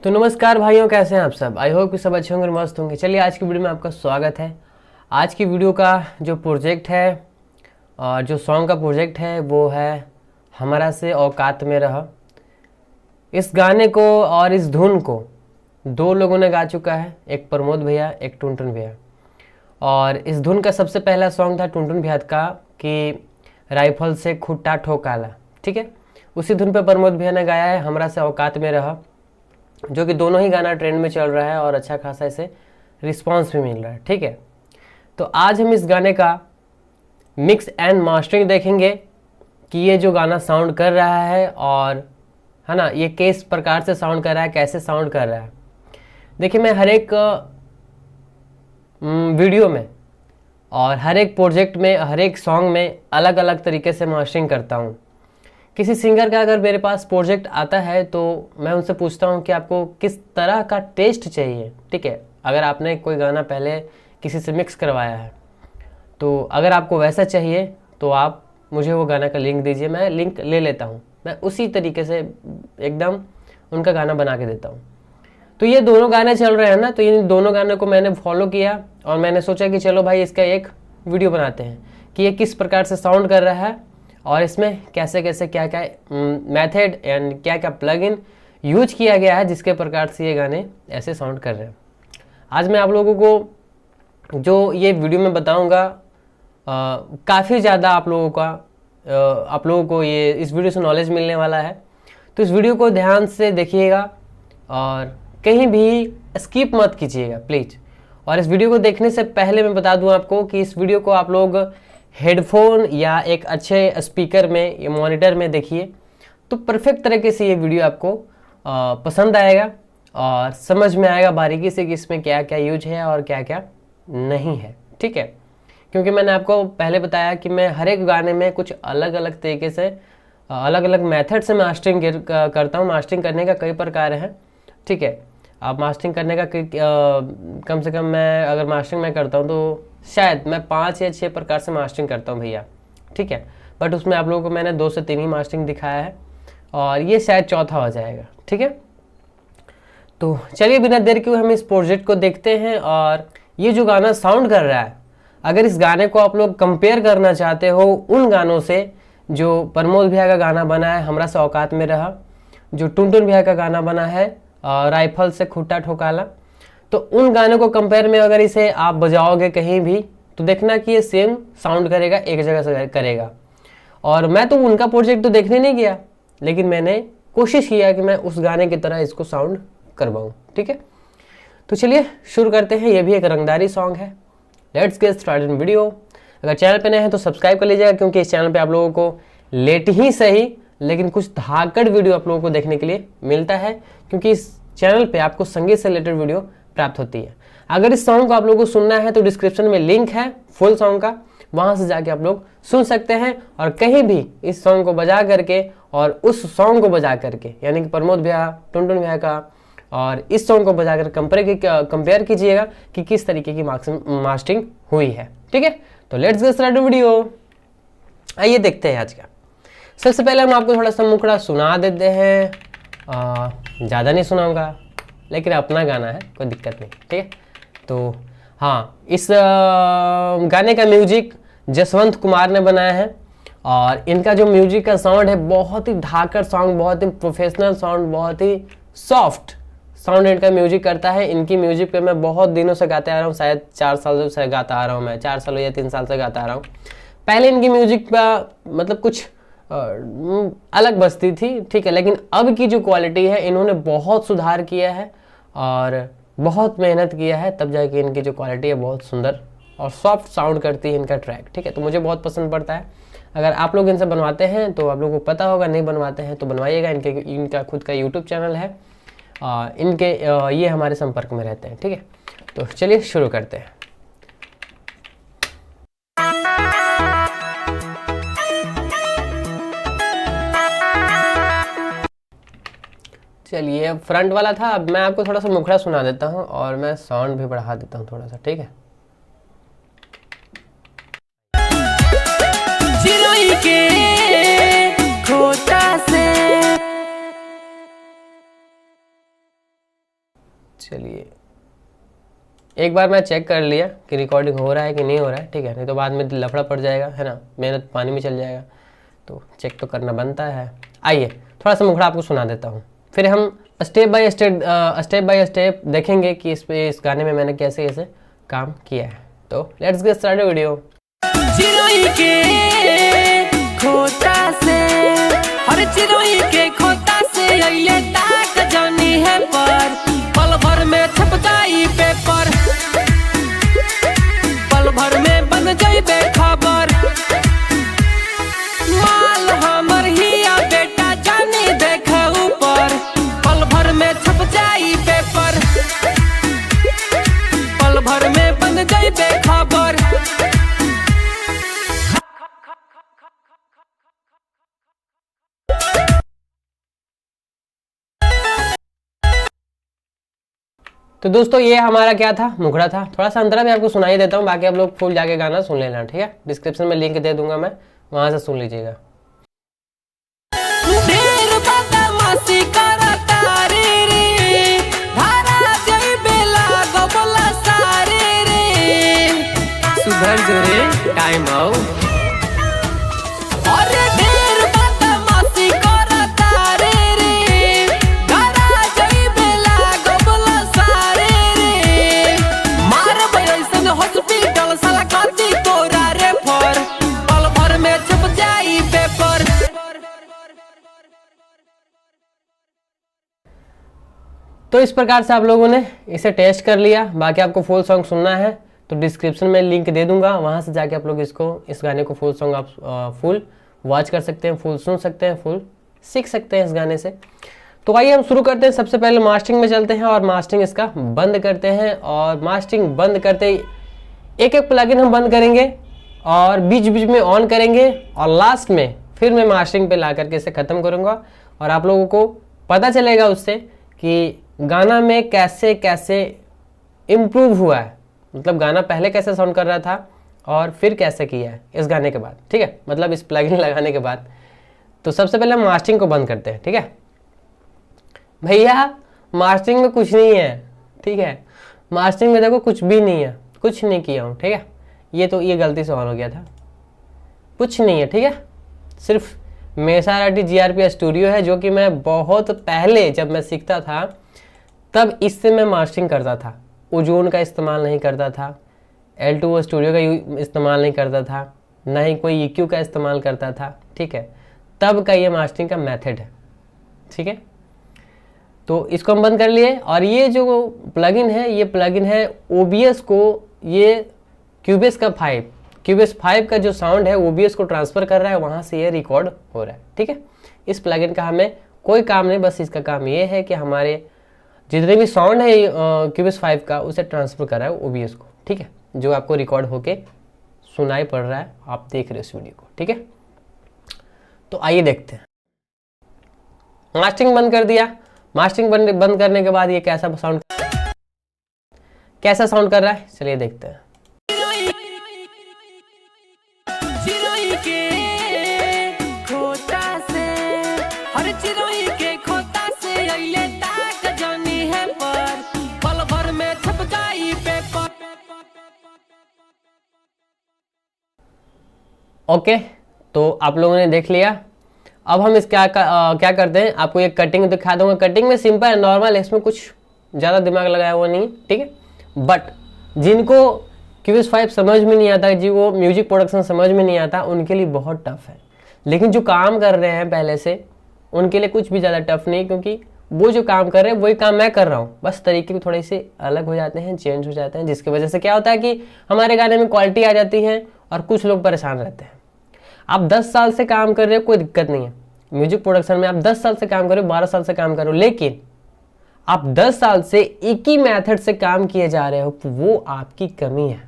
तो नमस्कार भाइयों, कैसे हैं आप सब। आई होप कि सब अच्छे होंगे, मस्त होंगे। चलिए आज की वीडियो में आपका स्वागत है। आज की वीडियो का जो प्रोजेक्ट है और जो सॉन्ग का प्रोजेक्ट है वो है हमरा से औकात में रह। इस गाने को और इस धुन को दो लोगों ने गा चुका है, एक प्रमोद भैया, एक टुनटुन भैया। और इस धुन का सबसे पहला सॉन्ग था टुनटुन भैया का कि राइफल से खुट्टा ठोकाला, ठीक है। उसी धुन पे प्रमोद भैया ने गाया है हमरा से औकात में रह, जो कि दोनों ही गाना ट्रेंड में चल रहा है और अच्छा खासा इसे रिस्पांस भी मिल रहा है, ठीक है। तो आज हम इस गाने का मिक्स एंड मास्टरिंग देखेंगे कि ये जो गाना साउंड कर रहा है और है ना, ये किस प्रकार से साउंड कर रहा है, कैसे साउंड कर रहा है। देखिए, मैं हर एक वीडियो में और हर एक प्रोजेक्ट में, हर एक सॉन्ग में अलग अलग तरीके से मास्टरिंग करता हूँ। किसी सिंगर का अगर मेरे पास प्रोजेक्ट आता है तो मैं उनसे पूछता हूँ कि आपको किस तरह का टेस्ट चाहिए, ठीक है। अगर आपने कोई गाना पहले किसी से मिक्स करवाया है तो अगर आपको वैसा चाहिए तो आप मुझे वो गाना का लिंक दीजिए, मैं लिंक ले लेता हूँ, मैं उसी तरीके से एकदम उनका गाना बना के देता हूँ। तो ये दोनों गाने चल रहे हैं ना, तो इन दोनों गानों को मैंने फॉलो किया और मैंने सोचा कि चलो भाई इसका एक वीडियो बनाते हैं कि ये किस प्रकार से साउंड कर रहा है और इसमें कैसे कैसे क्या क्या मेथड एंड क्या क्या प्लगइन यूज किया गया है जिसके प्रकार से ये गाने ऐसे साउंड कर रहे हैं। आज मैं आप लोगों को जो ये वीडियो में बताऊंगा काफ़ी ज़्यादा आप लोगों को ये इस वीडियो से नॉलेज मिलने वाला है। तो इस वीडियो को ध्यान से देखिएगा और कहीं भी स्किप मत कीजिएगा प्लीज़। और इस वीडियो को देखने से पहले मैं बता दूं आपको कि इस वीडियो को आप लोग हेडफोन या एक अच्छे स्पीकर में या मॉनिटर में देखिए तो परफेक्ट तरीके से ये वीडियो आपको पसंद आएगा और समझ में आएगा बारीकी से कि इसमें क्या क्या यूज है और क्या क्या नहीं है, ठीक है। क्योंकि मैंने आपको पहले बताया कि मैं हर एक गाने में कुछ अलग अलग तरीके से अलग अलग मेथड से मास्टरिंग करता हूँ। मास्टरिंग करने का कई प्रकार हैं, ठीक है। आप मास्टरिंग करने का कम से कम मैं अगर मास्टरिंग मैं करता हूँ तो शायद मैं 5 या 6 प्रकार से मास्टरिंग करता हूँ भैया, ठीक है। बट उसमें आप लोगों को मैंने 2 से 3 ही मास्टरिंग दिखाया है और ये शायद चौथा हो जाएगा, ठीक है। तो चलिए बिना देर के हम इस प्रोजेक्ट को देखते हैं। और ये जो गाना साउंड कर रहा है, अगर इस गाने को आप लोग कंपेयर करना चाहते हो उन गानों से जो प्रमोद भैया का गाना बना है हमरा से औकात में रहा, जो टुनटुन भैया का गाना बना है राइफल से खुट्टा ठोकाला, तो उन गानों को कंपेयर में अगर इसे आप बजाओगे कहीं भी तो देखना कि ये सेम साउंड करेगा, एक जगह से करेगा। और मैं तो उनका प्रोजेक्ट तो देखने नहीं गया, लेकिन मैंने कोशिश किया कि मैं उस गाने की तरह इसको साउंड करवाऊं, ठीक है। तो चलिए शुरू करते हैं। ये भी एक रंगदारी सॉन्ग है। Let's get started in video. अगर चैनल पे नए हैं तो सब्सक्राइब कर लीजिएगा, क्योंकि इस चैनल पे आप लोगों को लेट ही सही लेकिन कुछ धाकड़ वीडियो आप लोगों को देखने के लिए मिलता है, क्योंकि इस चैनल पे आपको संगीत से रिलेटेड वीडियो प्राप्त होती है। अगर इस सॉन्ग को आप लोगों को सुनना है तो डिस्क्रिप्शन में लिंक है फुल सॉन्ग का, वहां से जाके आप लोग सुन सकते हैं। और कहीं भी इस सॉन्ग को बजा करके और उस सॉन्ग को बजा करके, यानी कि प्रमोद भैया, टुनटुन भैया का और इस सॉन्ग को बजा कर कंपेयर कीजिएगा कि किस तरीके की मास्टरिंग हुई है, ठीक है। तो लेट्स गेट स्टार्टेड वीडियो। आइए देखते हैं आज का। सबसे पहले हम आपको थोड़ा सा मुखड़ा सुना देते हैं, ज़्यादा नहीं सुनाऊंगा, लेकिन अपना गाना है, कोई दिक्कत नहीं, ठीक है। तो हाँ, इस गाने का म्यूजिक जसवंत कुमार ने बनाया है और इनका जो म्यूजिक का साउंड है बहुत ही धाकड़ साउंड, बहुत ही प्रोफेशनल साउंड, बहुत ही सॉफ्ट साउंड इनका म्यूजिक करता है। इनकी म्यूजिक पे मैं बहुत दिनों से गाते आ रहा हूँ, शायद 4 साल से गाता आ रहा हूँ मैं, 4 साल या 3 साल से गाता आ रहा हूँ। पहले इनकी म्यूजिक का मतलब कुछ अलग बजती थी, ठीक है, लेकिन अब की जो क्वालिटी है इन्होंने बहुत सुधार किया है और बहुत मेहनत किया है, तब जाके इनकी जो क्वालिटी है बहुत सुंदर और सॉफ्ट साउंड करती है इनका ट्रैक, ठीक है। तो मुझे बहुत पसंद पड़ता है। अगर आप लोग इनसे बनवाते हैं तो आप लोगों को पता होगा, नहीं बनवाते हैं तो बनवाइएगा। इनका खुद का यूट्यूब चैनल है, ये हमारे संपर्क में रहते हैं, ठीक है। तो चलिए शुरू करते हैं। चलिए, फ्रंट वाला था, अब मैं आपको थोड़ा सा मुखड़ा सुना देता हूँ और मैं साउंड भी बढ़ा देता हूँ थोड़ा सा, ठीक है। चिड़ै के खोता से चलिए एक बार मैं चेक कर लिया कि रिकॉर्डिंग हो रहा है कि नहीं हो रहा है, ठीक है, नहीं तो बाद में लफड़ा पड़ जाएगा, है ना, मेहनत पानी में चल जाएगा, तो चेक तो करना बनता है। आइए थोड़ा सा मुखड़ा आपको सुना देता हूँ, फिर हम स्टेप बाय स्टेप देखेंगे कि इस गाने में मैंने कैसे कैसे काम किया है। तो लेट्स गेट स्टार्टेड वीडियो। चिरोई के खोता से, हर चिरोई के खोता से अइले ताक जानी है पर, पल भर में छप जाई पेपर, पल भर में बन जाई बेखबर, माल हमर हिया बेटा जानी देखा ऊपर, पल भर में छप जाई पेपर, पल भर में बन जाई बेखबर। तो दोस्तों ये हमारा क्या था, मुखड़ा था। थोड़ा सा अंतरा भी आपको सुनाई देता हूँ, बाकी आप लोग फुल जाके गाना सुन लेना, ठीक है। डिस्क्रिप्शन में लिंक दे दूंगा मैं, वहां से सुन लीजिएगा। सुधर जो रे टाइम आओ, तो इस प्रकार से आप लोगों ने इसे टेस्ट कर लिया। बाकी आपको फुल सॉन्ग सुनना है तो डिस्क्रिप्शन में लिंक दे दूंगा, वहां से जाके आप लोग इस गाने को फुल सॉन्ग आप फुल वॉच कर सकते हैं, फुल सुन सकते हैं, फुल सीख सकते हैं इस गाने से। तो आइए हम शुरू करते हैं। सबसे पहले मास्टरिंग में चलते हैं और मास्टरिंग इसका बंद करते हैं। और मास्टरिंग बंद करते एक एक प्लगइन हम बंद करेंगे और बीच बीच में ऑन करेंगे और लास्ट में फिर मैं मास्टरिंग पे ला करके इसे ख़त्म करूँगा और आप लोगों को पता चलेगा उससे कि गाना में कैसे कैसे इम्प्रूव हुआ है, मतलब गाना पहले कैसे साउंड कर रहा था और फिर कैसे किया है इस गाने के बाद, ठीक है, मतलब इस प्लगइन लगाने के बाद। तो सबसे पहले हम मास्टरिंग को बंद करते हैं, ठीक है भैया। मास्टरिंग में कुछ नहीं है, ठीक है, मास्टरिंग में देखो कुछ भी नहीं है, कुछ नहीं किया हूँ, ठीक है। ये गलती से ऑन हो गया था, कुछ नहीं है, ठीक है। सिर्फ मेसाराटी GRP स्टूडियो है, जो कि मैं बहुत पहले जब मैं सीखता था तब इससे मैं मास्टरिंग करता था। ओजोन का इस्तेमाल नहीं करता था, L2O स्टूडियो का इस्तेमाल नहीं करता था, ना ही कोई EQ का इस्तेमाल करता था, ठीक है। तब का ये मास्टरिंग का मेथड है, ठीक है। तो इसको हम बंद कर लिए। और ये जो प्लगइन है, ये प्लगइन है OBS को, ये Cubase 5 का जो साउंड है OBS को ट्रांसफ़र कर रहा है, वहाँ से ये रिकॉर्ड हो रहा है, ठीक है। इस प्लगइन का हमें कोई काम नहीं, बस इसका काम ये है कि हमारे जितने भी साउंड है Cubase 5 का उसे ट्रांसफ़र कर रहा है OBS को, ठीक है, जो आपको रिकॉर्ड होके सुनाई पड़ रहा है, आप देख रहे हो इस वीडियो को, ठीक है। तो आइए देखते हैं। मास्टरिंग बंद कर दिया। मास्टरिंग बंद करने के बाद ये कैसा साउंड कर रहा है, चलिए देखते हैं। ओके, तो आप लोगों ने देख लिया। अब हम इस क्या करते हैं, आपको एक कटिंग दिखा दूंगा। कटिंग में सिंपल है, नॉर्मल है, इसमें कुछ ज़्यादा दिमाग लगाया हुआ नहीं, ठीक है। बट जिनको Cubase 5 समझ में नहीं आता, जिनको म्यूजिक प्रोडक्शन समझ में नहीं आता, उनके लिए बहुत टफ है। लेकिन जो काम कर रहे हैं पहले से, उनके लिए कुछ भी ज़्यादा टफ नहीं, क्योंकि वो जो काम कर रहे हैं वही काम मैं कर रहा हूँ, बस तरीके थोड़े से अलग हो जाते हैं, चेंज हो जाते हैं, जिसकी वजह से क्या होता है कि हमारे गाने में क्वालिटी आ जाती है और कुछ लोग परेशान रहते हैं। आप 10 साल से काम कर रहे हो, कोई दिक्कत नहीं है म्यूजिक प्रोडक्शन में, आप 10 साल से काम कर रहे हो, 12 साल से काम कर रहे हो, लेकिन आप 10 साल से एक ही मेथड से काम किए जा रहे हो, तो वो आपकी कमी है,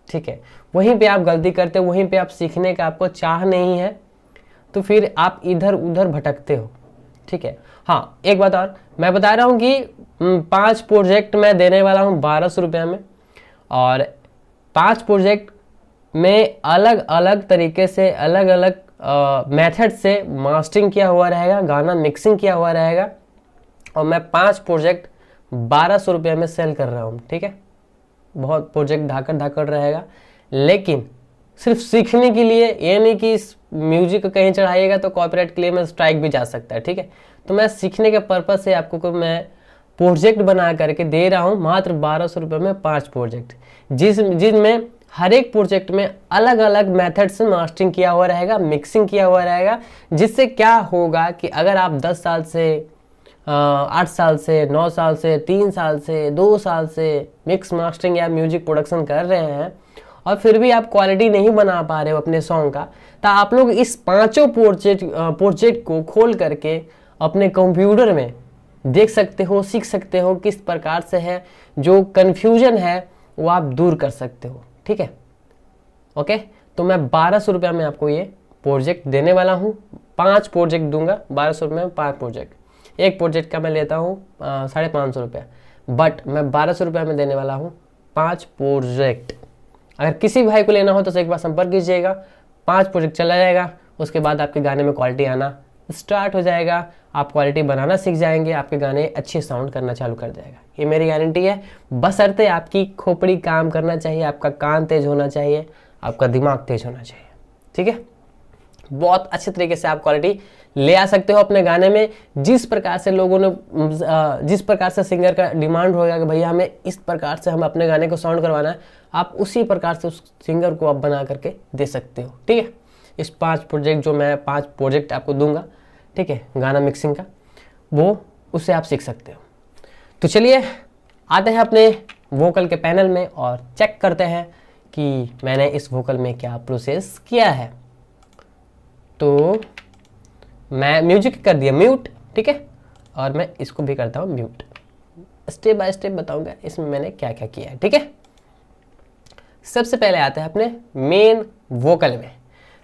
ठीक है। वहीं पे आप गलती करते हो, वहीं पे आप सीखने का आपको चाह नहीं है, तो फिर आप इधर उधर भटकते हो, ठीक है। हाँ, एक बात और मैं बता रहा हूँ कि 5 प्रोजेक्ट मैं देने वाला हूँ 1200 रुपये में, और 5 प्रोजेक्ट में अलग अलग तरीके से, अलग अलग मेथड से मास्टरिंग किया हुआ रहेगा, गाना मिक्सिंग किया हुआ रहेगा, और मैं 5 प्रोजेक्ट 1200 रुपये में सेल कर रहा हूँ, ठीक है। बहुत प्रोजेक्ट धाकड़ धाकड़ रहेगा, लेकिन सिर्फ सीखने के लिए, ये नहीं कि इस म्यूजिक को कहीं चढ़ाइएगा तो कॉपीराइट क्लेम स्ट्राइक भी जा सकता है, ठीक है। तो मैं सीखने के पर्पज से आपको को मैं प्रोजेक्ट बना करके दे रहा हूँ मात्र 1200 रुपये में 5 प्रोजेक्ट, जिनमें हर एक प्रोजेक्ट में अलग अलग मेथड से मास्टरिंग किया हुआ रहेगा, मिक्सिंग किया हुआ रहेगा, जिससे क्या होगा कि अगर आप 10 साल से 8 साल से 9 साल से 3 साल से 2 साल से मिक्स मास्टरिंग या म्यूजिक प्रोडक्शन कर रहे हैं और फिर भी आप क्वालिटी नहीं बना पा रहे हो अपने सॉन्ग का, तो आप लोग इस पांचों प्रोजेक्ट को खोल करके अपने कंप्यूटर में देख सकते हो, सीख सकते हो किस प्रकार से है, जो कन्फ्यूजन है वो आप दूर कर सकते हो, ठीक है। ओके, तो मैं 1200 रुपया में आपको ये प्रोजेक्ट देने वाला हूँ। 5 प्रोजेक्ट दूंगा 1200 रुपये में, 5 प्रोजेक्ट। एक प्रोजेक्ट का मैं लेता हूँ 550 रुपया, बट मैं 1200 रुपया में देने वाला हूँ 5 प्रोजेक्ट। अगर किसी भाई को लेना हो तो एक बार संपर्क कीजिएगा। 5 प्रोजेक्ट चला जाएगा, उसके बाद आपके गाने में क्वालिटी आना स्टार्ट हो जाएगा, आप क्वालिटी बनाना सीख जाएंगे, आपके गाने अच्छे साउंड करना चालू कर जाएगा, ये मेरी गारंटी है। बशर्ते आपकी खोपड़ी काम करना चाहिए, आपका कान तेज होना चाहिए, आपका दिमाग तेज होना चाहिए, ठीक है। बहुत अच्छे तरीके से आप क्वालिटी ले आ सकते हो अपने गाने में। जिस प्रकार से लोगों ने जिस प्रकार से सिंगर का डिमांड होगा कि भैया हमें इस प्रकार से हम अपने गाने को साउंड करवाना है, आप उसी प्रकार से उस सिंगर को आप बना करके दे सकते हो, ठीक है। इस 5 प्रोजेक्ट जो मैं 5 प्रोजेक्ट आपको दूंगा, ठीक है, गाना मिक्सिंग का, वो उससे आप सीख सकते हो। तो चलिए आते हैं अपने वोकल के पैनल में और चेक करते हैं कि मैंने इस वोकल में क्या प्रोसेस किया है। तो मैं म्यूजिक कर दिया म्यूट, ठीक है, और मैं इसको भी करता हूँ म्यूट। स्टेप बाय स्टेप बताऊंगा इसमें मैंने क्या क्या किया है, ठीक है। सबसे पहले आते हैं अपने मेन वोकल में।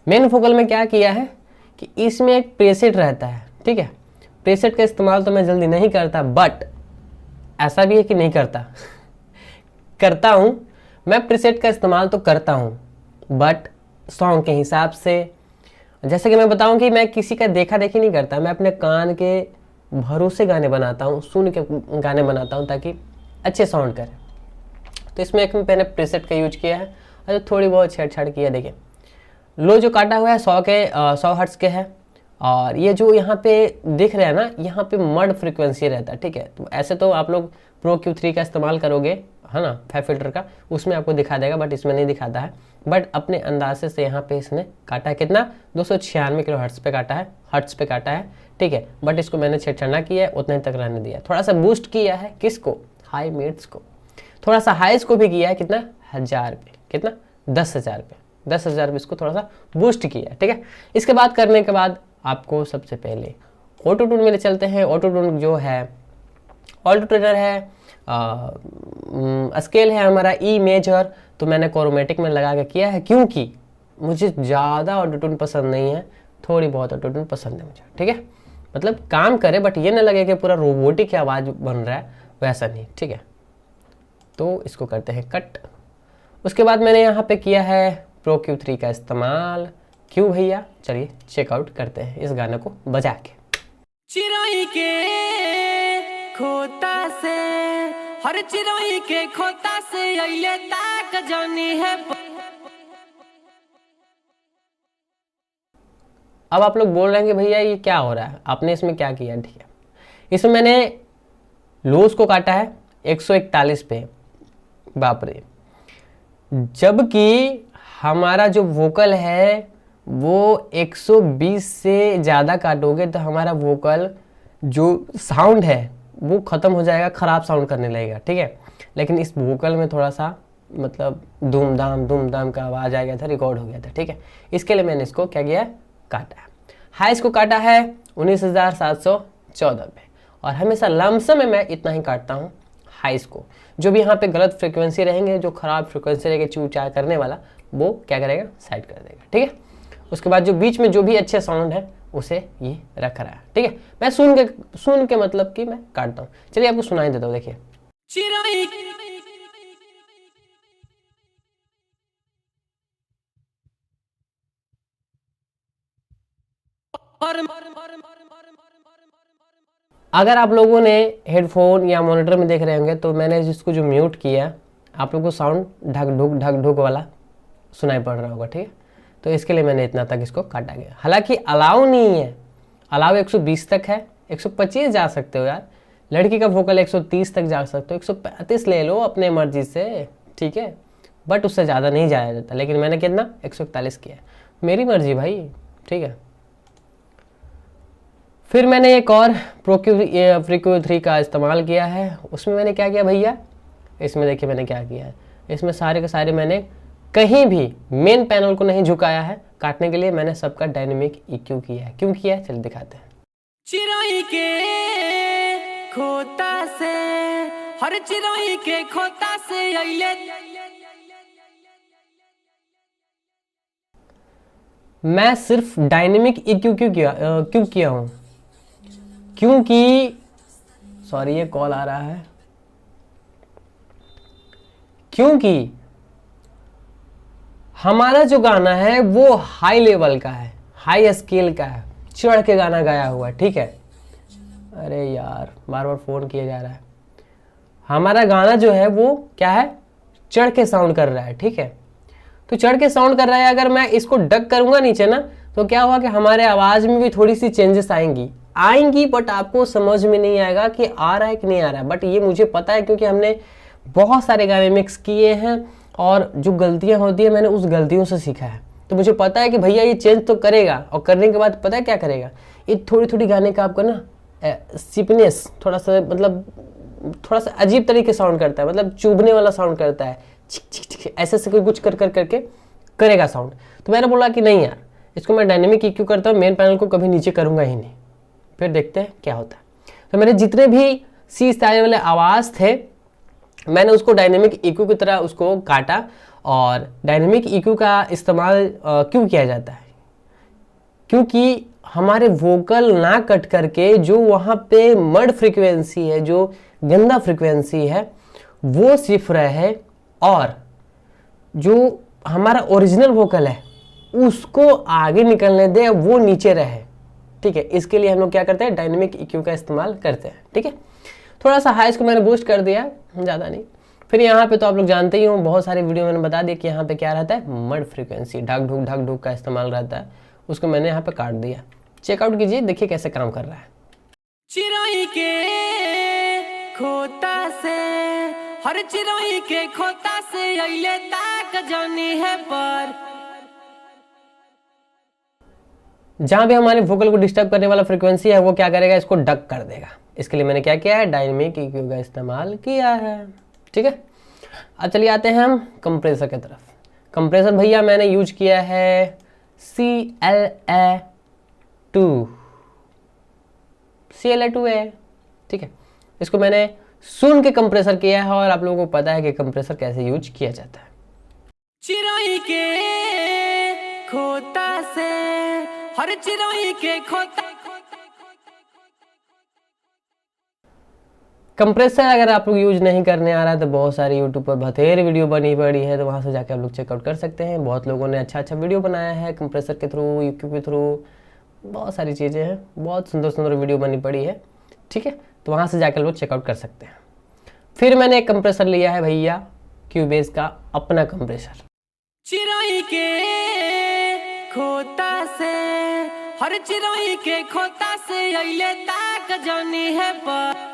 मेन वोकल में क्या किया है कि इसमें एक प्रीसेट रहता है, ठीक है। प्रीसेट का इस्तेमाल तो मैं जल्दी नहीं करता, बट ऐसा भी है कि नहीं करता करता हूं। मैं प्रीसेट का इस्तेमाल तो करता हूं, बट सॉन्ग के हिसाब से। जैसे कि मैं बताऊं कि मैं किसी का देखा देखी नहीं करता, मैं अपने कान के भरोसे गाने बनाता हूं, सुन के गाने बनाता हूं ताकि अच्छे साउंड करे। तो इसमें एक मैंने प्रीसेट का यूज किया है और थोड़ी बहुत छेड़छाड़ की है। देखिए लो जो काटा हुआ है 100 हर्ट्ज के है, और ये जो यहाँ पे दिख रहा है ना, यहाँ पे मड फ्रीक्वेंसी रहता है, ठीक है। तो ऐसे तो आप लोग प्रो Q3 का इस्तेमाल करोगे, है ना, फैब फिल्टर का, उसमें आपको दिखा देगा, बट इसमें नहीं दिखाता है। बट अपने अंदाजे से यहाँ पे इसने काटा है कितना, 296 किलो हर्ट्ज पे काटा है, ठीक है। बट इसको मैंने छेड़छाड़ ना किया है, उतने तक रहने दिया। थोड़ा सा बूस्ट किया है किसको, हाई मिड्स को, थोड़ा सा हाइस को भी किया है, कितना 1000 पे, कितना 10,000 पे, 10,000 पे इसको थोड़ा सा बूस्ट किया है, ठीक है। इसके बाद करने के बाद आपको सबसे पहले ऑटो ट्यून में चलते हैं। ऑटो ट्यून जो है ऑटो ट्यूनर है, स्केल है हमारा ई मेजर, तो मैंने क्रोमेटिक में लगा के किया है, क्योंकि मुझे ज़्यादा ऑटो ट्यून पसंद नहीं है, थोड़ी बहुत ऑटो ट्यून पसंद है मुझे, ठीक है। मतलब काम करे, बट ये ना लगे कि पूरा रोबोटिक आवाज़ बन रहा है, वैसा नहीं, ठीक है। तो इसको करते हैं कट। उसके बाद मैंने यहाँ पे किया है प्रो Q3 का इस्तेमाल। क्यों भैया, चलिए चेकआउट करते हैं इस गाने को बजा के। चिड़ै के खोता से, हर चिड़ै के खोता से अइले ताक जानी है। अब आप लोग बोल रहे हैं कि भैया ये क्या हो रहा है, आपने इसमें क्या किया, ठीक है। इसमें मैंने लोस को काटा है 141 पे, बाप रे, जबकि हमारा जो वोकल है वो 120 से ज़्यादा काटोगे तो हमारा वोकल जो साउंड है वो ख़त्म हो जाएगा, ख़राब साउंड करने लगेगा, ठीक है। लेकिन इस वोकल में थोड़ा सा मतलब धूम धाम का आवाज़ आ गया था, रिकॉर्ड हो गया था, ठीक है। इसके लिए मैंने इसको क्या किया, काटा है। हाइस को काटा है 19,714 पे, और हमेशा लमसम में मैं इतना ही काटता हूँ हाइस को। जो भी यहाँ पे गलत फ्रीक्वेंसी रहेंगे, जो खराब फ्रीक्वेंसी रहेगी चू चा करने वाला, वो क्या करेगा, साइड कर देगा, ठीक है। उसके बाद जो बीच में जो भी अच्छे साउंड है उसे ये रख रहा है, ठीक है। मैं सुन के मतलब कि मैं काटता हूँ। चलिए आपको सुनाई देता हूँ, देखिए। चिड़ै अगर आप लोगों ने हेडफोन या मॉनिटर में देख रहे होंगे तो मैंने जिसको जो म्यूट किया, आप लोगों को साउंड ढक ढुक वाला सुनाई पड़ रहा होगा, ठीक है। तो इसके लिए मैंने इतना तक इसको काटा गया। हालांकि अलाउ नहीं है, अलाउ 120 तक है, 125 जा सकते हो यार, लड़की का वोकल 130 तक जा सकते हो, 135 ले लो अपने मर्जी से, ठीक है, बट उससे ज़्यादा नहीं जाया जाता। लेकिन मैंने कितना 141 किया, मेरी मर्जी भाई, ठीक है। फिर मैंने एक और फ्रीक्यू 3 का इस्तेमाल किया है। उसमें मैंने क्या किया भैया, इसमें देखिए मैंने क्या किया है, इसमें सारे के सारे मैंने कहीं भी मेन पैनल को नहीं झुकाया है काटने के लिए, मैंने सबका डायनेमिक EQ किया है। क्यों किया है चलिए दिखाते हैं। चिड़ै के खोता से, हर चिड़ै के खोता से अइले। मैं सिर्फ डायनेमिक EQ क्यों किया हूं, क्योंकि सॉरी ये कॉल आ रहा है, क्योंकि हमारा जो गाना है वो हाई लेवल का है, हाई स्केल का है, चढ़ के गाना गाया हुआ है, ठीक है। अरे यार बार बार फोन किया जा रहा है। हमारा गाना जो है वो क्या है, चढ़ के साउंड कर रहा है, ठीक है। तो चढ़ के साउंड कर रहा है, अगर मैं इसको डक करूंगा नीचे ना तो क्या हुआ कि हमारे आवाज में भी थोड़ी सी चेंजेस आएंगी, बट आपको समझ में नहीं आएगा कि आ रहा है कि नहीं आ रहा है। बट ये मुझे पता है क्योंकि हमने बहुत सारे गाने मिक्स किए हैं और जो गलतियां होती है मैंने उस गलतियों से सीखा है। तो मुझे पता है कि भैया ये चेंज तो करेगा, और करने के बाद पता है क्या करेगा, ये थोड़ी थोड़ी गाने का आपको ना सिपनेस थोड़ा सा, मतलब थोड़ा सा अजीब तरीके साउंड करता है, मतलब चुभने वाला साउंड करता है, छिक छिक छिक ऐसे से कोई कुछ कर करके करेगा साउंड। तो मैंने बोला कि नहीं यार, इसको मैं डायनेमिक EQ करता हूँ, मेन पैनल को कभी नीचे करूँगा ही नहीं, फिर देखते हैं क्या होता है। तो मेरे जितने भी सी स्टाइल वाले आवाज़ थे मैंने उसको डायनेमिक EQ की तरह उसको काटा। और डायनेमिक EQ का इस्तेमाल क्यों किया जाता है, क्योंकि हमारे वोकल ना कट करके जो वहाँ पे मड फ्रीक्वेंसी है, जो गंदा फ्रीक्वेंसी है वो सिर्फ रहे, और जो हमारा ओरिजिनल वोकल है उसको आगे निकलने दे, वो नीचे रहे, ठीक है। इसके लिए हम लोग क्या करते हैं, डायनेमिक EQ का इस्तेमाल करते हैं, ठीक है। थोड़ा सा हाई इसको मैंने बूस्ट कर दिया, ज़्यादा नहीं। फिर यहाँ पे तो आप लोग जानते ही हो, बहुत सारे वीडियो मैंने बता दिया कि यहाँ पे क्या रहता है, मड फ्रीक्वेंसी, ढक ढुक का इस्तेमाल रहता है, उसको मैंने यहाँ पे काट दिया। चेकआउट कीजिए, देखिए कैसे काम कर रहा है। चिड़ै के खोता से, हर चिड़ै के खोता से अइले ताक जानी है पर। जहां भी हमारे वोकल को डिस्टर्ब करने वाला फ्रीक्वेंसी है वो क्या करेगा, इसको डक कर देगा। इसके लिए मैंने क्या किया है, डायनेमिक EQ का इस्तेमाल किया है, ठीक है। अब चलिए आते हैं हम कंप्रेसर की तरफ। कंप्रेसर भैया मैंने यूज किया है CLA2 है, ठीक है। इसको मैंने सुन के कंप्रेसर किया है और आप लोगों को पता है कि कंप्रेसर कैसे यूज किया जाता है। चिड़ै के खोता से, हर चिड़ै के खोता। कंप्रेसर अगर आप लोग यूज नहीं करने आ रहा है तो बहुत सारी यूट्यूब पर बथेरे वीडियो बनी पड़ी है, तो वहाँ से जाके आप लोग चेकआउट कर सकते हैं। बहुत लोगों ने अच्छा वीडियो बनाया है कंप्रेसर के थ्रू, EQ के थ्रू, बहुत सारी चीज़ें हैं, बहुत सुंदर वीडियो बनी पड़ी है, ठीक है। तो वहाँ से जाकर लोग चेकआउट कर सकते हैं। फिर मैंने एक कंप्रेसर लिया है भैया क्यूबेस का अपना कंप्रेसर। चिड़ै के खोता से, हर चिड़ै के खोता से अइले ताक जानी है पर।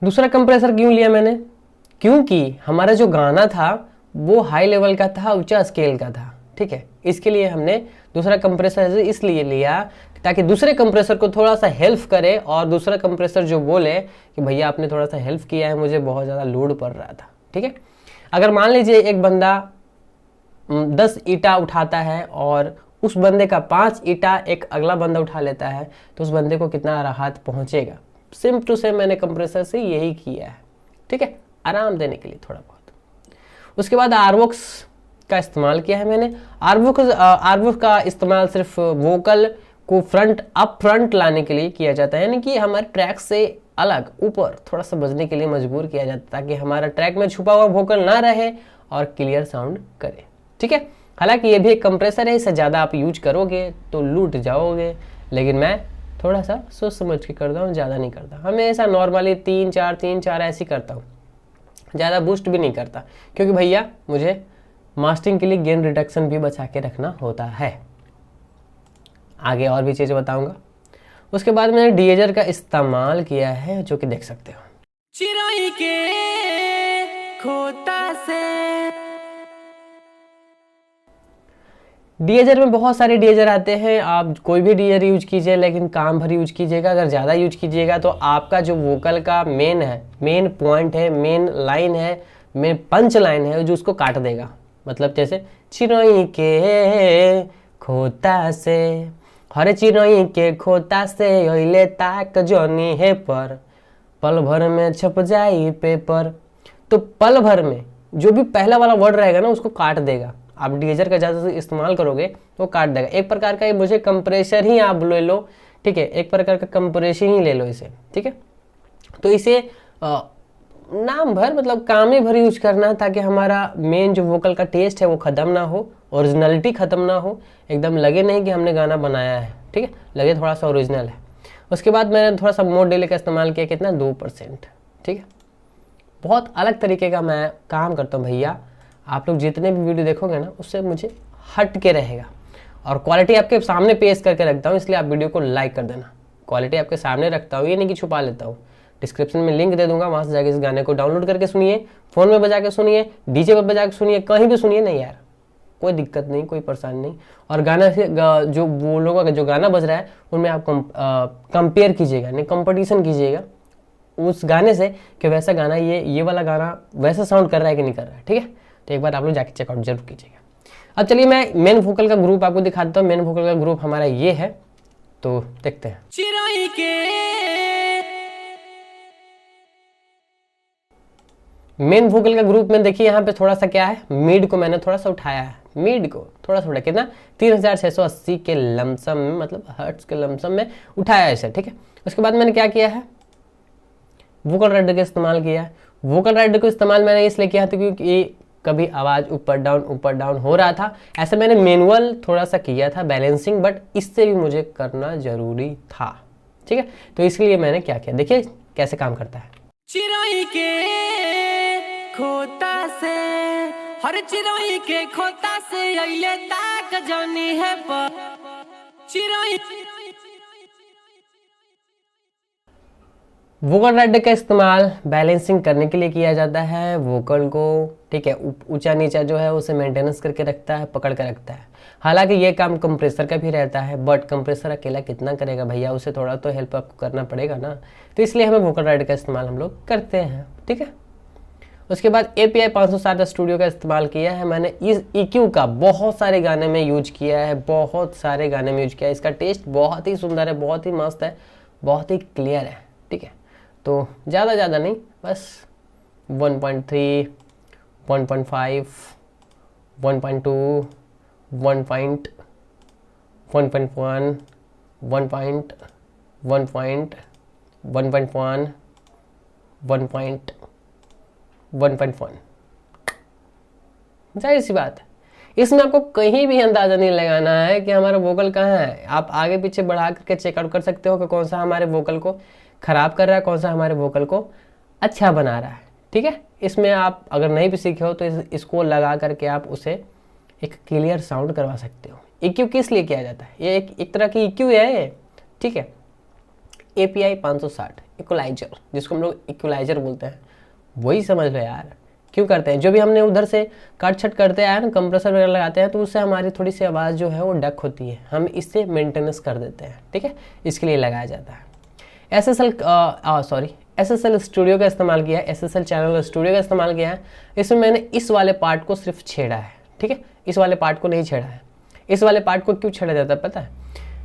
दूसरा कंप्रेसर क्यों लिया मैंने, क्योंकि हमारा जो गाना था वो हाई लेवल का था, ऊंचा स्केल का था, ठीक है। इसके लिए हमने दूसरा कंप्रेसर इसलिए लिया ताकि दूसरे कंप्रेसर को थोड़ा सा हेल्प करे, और दूसरा कंप्रेसर जो बोले कि भैया आपने थोड़ा सा हेल्प किया है, मुझे बहुत ज़्यादा लोड पड़ रहा था, ठीक है। अगर मान लीजिए एक बंदा 10 ईंटा उठाता है और उस बंदे का 5 ईंटा एक अगला बंदा उठा लेता है, तो उस बंदे को कितना राहत पहुंचेगा। सेम टू सेम मैंने कंप्रेसर से यही किया है, ठीक है, आराम देने के लिए थोड़ा बहुत। उसके बाद आरवॉक्स का इस्तेमाल किया है मैंने। आरवॉक्स का इस्तेमाल सिर्फ वोकल को फ्रंट लाने के लिए किया जाता है, यानी कि हमारे ट्रैक से अलग ऊपर थोड़ा सा बजने के लिए मजबूर किया जाता है, ताकि हमारा ट्रैक में छुपा हुआ वोकल ना रहे और क्लियर साउंड करे, ठीक है। हालांकि ये भी एक कंप्रेसर है, इससे ज़्यादा आप यूज करोगे तो लूट जाओगे, लेकिन मैं थोड़ा सा सोच समझ के करता हूँ, ज़्यादा नहीं करता। हमेशा नॉर्मली 3-4 ऐसे ही करता हूँ, ज़्यादा बूस्ट भी नहीं करता, क्योंकि भैया मुझे मास्टरिंग के लिए गेन रिडक्शन भी बचा के रखना होता है। आगे और भी चीज़ें बताऊँगा। उसके बाद मैंने डीएजर का इस्तेमाल किया है, जो कि देख सकते हो। चिड़ै के खोता से। डीएजर में बहुत सारे डीएजर आते हैं, आप कोई भी डीएजर यूज कीजिए, लेकिन काम भर यूज कीजिएगा। अगर ज़्यादा यूज कीजिएगा तो आपका जो वोकल का मेन पॉइंट है, मेन लाइन है, मेन पंच लाइन है, जो उसको काट देगा। मतलब जैसे चिड़ै के खोता से, हरे चिड़ै के खोता से अइले ताक जनी है पर, पल भर में छप जाई पेपर। तो पल भर में जो भी पहला वाला वर्ड रहेगा ना, उसको काट देगा। आप डीएजर का ज़्यादा से इस्तेमाल करोगे तो काट देगा। एक प्रकार का ये मुझे कंप्रेसर ही आप ले लो, ठीक है, एक प्रकार का कंप्रेशन ही ले लो इसे, ठीक है। तो इसे नाम भर मतलब काम ही भर यूज करना है, ताकि हमारा मेन जो वोकल का टेस्ट है वो ख़त्म ना हो, ओरिजिनलिटी ख़त्म ना हो, एकदम लगे नहीं कि हमने गाना बनाया है, ठीक है, लगे थोड़ा सा ओरिजिनल है। उसके बाद मैंने थोड़ा सा मोड डिले का इस्तेमाल किया, कितना 2%, ठीक है। बहुत अलग तरीके का मैं काम करता हूँ भैया। आप लोग जितने भी वीडियो देखोगे ना, उससे मुझे हट के रहेगा, और क्वालिटी आपके सामने पेश करके रखता हूँ, इसलिए आप वीडियो को लाइक कर देना। क्वालिटी आपके सामने रखता हूँ, ये नहीं कि छुपा लेता हूँ। डिस्क्रिप्शन में लिंक दे दूंगा, वहाँ से जाके इस गाने को डाउनलोड करके सुनिए, फ़ोन में बजा के सुनिए, डीजे पर बजा के सुनिए, कहीं भी सुनिए नहीं यार, कोई दिक्कत नहीं, कोई परेशानी नहीं। और गाना से जो वो लोगों का जो गाना बज रहा है उनमें आप कंपेयर कीजिएगा, नहीं कंपटीशन कीजिएगा उस गाने से कि वैसा गाना ये वाला गाना वैसा साउंड कर रहा है कि नहीं कर रहा है, ठीक है। तो एक बार आप लोग जाके चेकआउट जरूर कीजिएगा। अब चलिए मैं मेन वोकल का ग्रुप आपको दिखाता हूँ। मेन वोकल का ग्रुप हमारा ये है, तो देखते हैं। चिड़ै के मेन वोकल का ग्रुप में देखिए यहाँ पे थोड़ा सा क्या है, मिड को मैंने थोड़ा सा उठाया है, मिड को थोड़ा सा उठाया, कितना 3680 के लमसम में, मतलब हर्ट्ज के लमसम में उठाया है इसे, ठीक है। उसके बाद मैंने क्या किया है, वोकल राइडर का इस्तेमाल किया है। वोकल राइडर को इस्तेमाल मैंने इसलिए किया था क्योंकि कभी आवाज़ ऊपर डाउन हो रहा था, ऐसे मैंने मैनुअल थोड़ा सा किया था बैलेंसिंग, बट इससे भी मुझे करना जरूरी था, ठीक है। तो इसलिए मैंने क्या किया, देखिए कैसे काम करता है। चिड़ै के खोता से, हर चिड़ै के खोता से अइले ताक जनी है पर, चिड़ै। वोकल राइडर का इस्तेमाल बैलेंसिंग करने के लिए किया जाता है, वोकल को, ठीक है, ऊंचा नीचा जो है उसे मेंटेनेंस करके रखता है, पकड़ कर रखता है। हालांकि ये काम कंप्रेसर का भी रहता है, बट कंप्रेसर अकेला कितना करेगा भैया, उसे थोड़ा तो हेल्प आपको करना पड़ेगा ना, तो इसलिए हमें वोकल राइडर का इस्तेमाल हम लोग करते हैं, ठीक है। उसके बाद API 560 स्टूडियो का इस्तेमाल किया है मैंने। इस EQ का बहुत सारे गाने में यूज किया है, बहुत सारे गाने में यूज किया है। इसका टेस्ट बहुत ही सुंदर है, बहुत ही मस्त है, बहुत ही क्लियर है, ठीक है। तो ज़्यादा नहीं, बस 1.3, 1.5, 1.2, 1.1, 1.1, जाहिर सी बात है, इसमें आपको कहीं भी अंदाज़ा नहीं लगाना है कि हमारा वोकल कहाँ है। आप आगे पीछे बढ़ा करके चेकआउट कर सकते हो कि कौन सा हमारे वोकल को ख़राब कर रहा है, कौन सा हमारे वोकल को अच्छा बना रहा है, ठीक है। इसमें आप अगर नहीं भी सीखे हो तो इसको लगा करके आप उसे एक क्लियर साउंड करवा सकते हो। EQ किस लिए किया जाता है, ये एक तरह की EQ है, ठीक है। API 560 इक्वलाइजर, जिसको हम लोग इक्वलाइजर बोलते हैं, वही समझ लो यार। क्यों करते हैं, जो भी हमने उधर से काट छट करते आए ना, कंप्रेसर वगैरह लगाते हैं, तो उससे हमारी थोड़ी सी आवाज़ जो है वो डक होती है, हम इससे मेंटेनेंस कर देते हैं, ठीक है, इसके लिए लगाया जाता है। SSL स्टूडियो का इस्तेमाल किया है, SSL चैनल स्टूडियो का इस्तेमाल किया है। इसमें मैंने इस वाले पार्ट को सिर्फ छेड़ा है, ठीक है, इस वाले पार्ट को नहीं छेड़ा है। इस वाले पार्ट को क्यों छेड़ा जाता है पता है,